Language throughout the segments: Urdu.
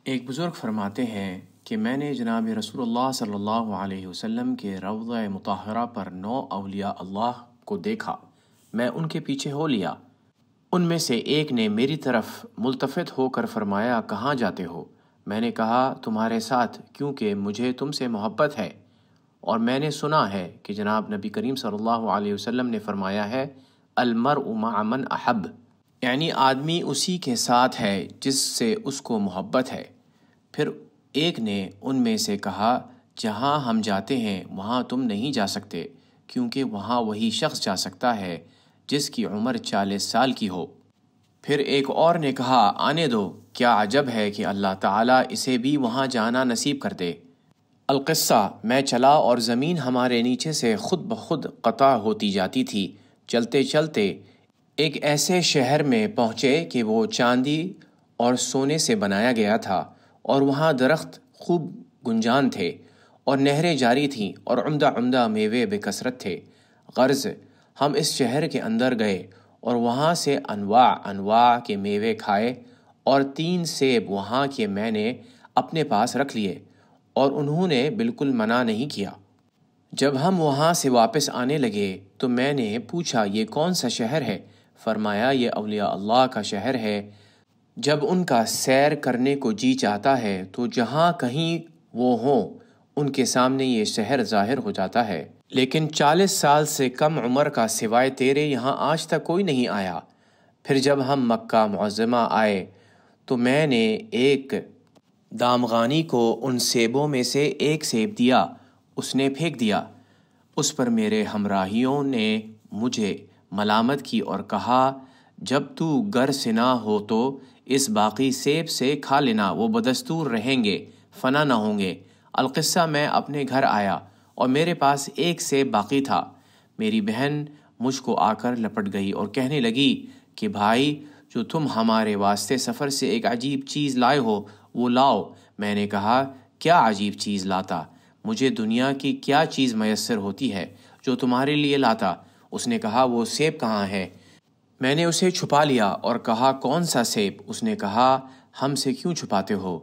ایک بزرگ فرماتے ہیں کہ میں نے جناب رسول اللہ صلی اللہ علیہ وسلم کے روضہ مطہرہ پر 9 اولیاء اللہ کو دیکھا۔ میں ان کے پیچھے ہو لیا۔ ان میں سے ایک نے میری طرف ملتفت ہو کر فرمایا، کہاں جاتے ہو؟ میں نے کہا، تمہارے ساتھ، کیونکہ مجھے تم سے محبت ہے، اور میں نے سنا ہے کہ جناب نبی کریم صلی اللہ علیہ وسلم نے فرمایا ہے، المرء مع من احب، یعنی آدمی اسی کے ساتھ ہے جس سے اس کو محبت ہے۔ پھر ایک نے ان میں سے کہا، جہاں ہم جاتے ہیں وہاں تم نہیں جا سکتے، کیونکہ وہاں وہی شخص جا سکتا ہے جس کی عمر 40 سال کی ہو۔ پھر ایک اور نے کہا، آنے دو، کیا عجب ہے کہ اللہ تعالیٰ اسے بھی وہاں جانا نصیب کر دے۔ القصہ، میں چلا اور زمین ہمارے نیچے سے خود بخود قطع ہوتی جاتی تھی۔ چلتے چلتے ایک ایسے شہر میں پہنچے کہ وہ چاندی اور سونے سے بنایا گیا تھا، اور وہاں درخت خوب گنجان تھے، اور نہریں جاری تھیں، اور عمدہ عمدہ میوے بے کثرت تھے۔ غرض ہم اس شہر کے اندر گئے اور وہاں سے انواع انواع کے میوے کھائے، اور 3 سیب وہاں کے میں نے اپنے پاس رکھ لیے، اور انہوں نے بالکل منع نہیں کیا۔ جب ہم وہاں سے واپس آنے لگے تو میں نے پوچھا، یہ کون سا شہر ہے؟ فرمایا، یہ اولیاء اللہ کا شہر ہے۔ جب ان کا سیر کرنے کو جی چاہتا ہے تو جہاں کہیں وہ ہوں ان کے سامنے یہ شہر ظاہر ہو جاتا ہے، لیکن 40 سال سے کم عمر کا سوائے تیرے یہاں آج تک کوئی نہیں آیا۔ پھر جب ہم مکہ معظمہ آئے تو میں نے ایک دامغانی کو ان سیبوں میں سے ایک سیب دیا، اس نے پھینک دیا۔ اس پر میرے ہمراہیوں نے مجھے ملامت کی اور کہا، جب تو گر سے نہ ہو تو اس باقی سیب سے کھا لینا، وہ بدستور رہیں گے، فنا نہ ہوں گے۔ القصہ، میں اپنے گھر آیا اور میرے پاس ایک سیب باقی تھا۔ میری بہن مجھ کو آ کر لپٹ گئی اور کہنے لگی کہ بھائی، جو تم ہمارے واسطے سفر سے ایک عجیب چیز لائے ہو وہ لاؤ۔ میں نے کہا، کیا عجیب چیز لاتا؟ مجھے دنیا کی کیا چیز میسر ہوتی ہے جو تمہارے لیے لاتا؟ اس نے کہا، وہ سیب کہاں ہے؟ میں نے اسے چھپا لیا اور کہا، کون سا سیب؟ اس نے کہا، ہم سے کیوں چھپاتے ہو؟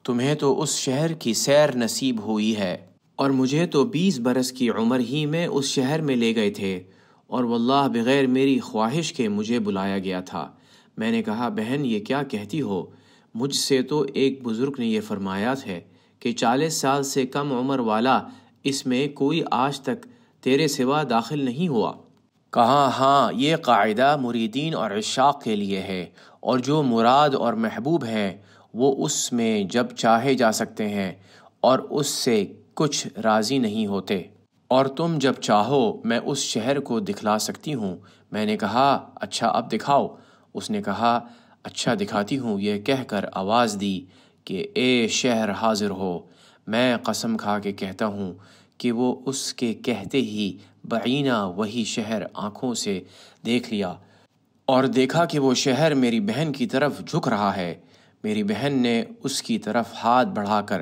تمہیں تو اس شہر کی سیر نصیب ہوئی ہے، اور مجھے تو 20 برس کی عمر ہی میں اس شہر میں لے گئے تھے، اور واللہ بغیر میری خواہش کے مجھے بلایا گیا تھا۔ میں نے کہا، بہن یہ کیا کہتی ہو؟ مجھ سے تو ایک بزرگ نے یہ فرمایا ہے کہ 40 سال سے کم عمر والا اس میں کوئی آج تک تیرے سوا داخل نہیں ہوا۔ کہا، ہاں، یہ قاعدہ مریدین اور عشاق کے لیے ہے، اور جو مراد اور محبوب ہیں وہ اس میں جب چاہے جا سکتے ہیں اور اس سے کچھ راضی نہیں ہوتے، اور تم جب چاہو میں اس شہر کو دکھلا سکتی ہوں۔ میں نے کہا، اچھا اب دکھاؤ۔ اس نے کہا، اچھا دکھاتی ہوں، یہ کہہ کر آواز دی کہ اے شہر حاضر ہو۔ میں قسم کھا کے کہتا ہوں کہ وہ اس کے کہتے ہی بعینہ وہی شہر آنکھوں سے دیکھ لیا، اور دیکھا کہ وہ شہر میری بہن کی طرف جھک رہا ہے۔ میری بہن نے اس کی طرف ہاتھ بڑھا کر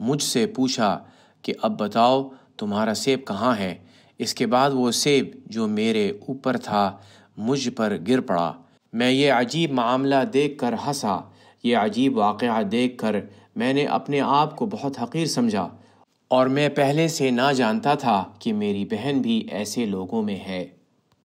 مجھ سے پوچھا کہ اب بتاؤ تمہارا سیب کہاں ہے؟ اس کے بعد وہ سیب جو میرے اوپر تھا مجھ پر گر پڑا۔ میں یہ عجیب معاملہ دیکھ کر ہنسا۔ یہ عجیب واقعہ دیکھ کر میں نے اپنے آپ کو بہت حقیر سمجھا، اور میں پہلے سے نہ جانتا تھا کہ میری بہن بھی ایسے لوگوں میں ہے۔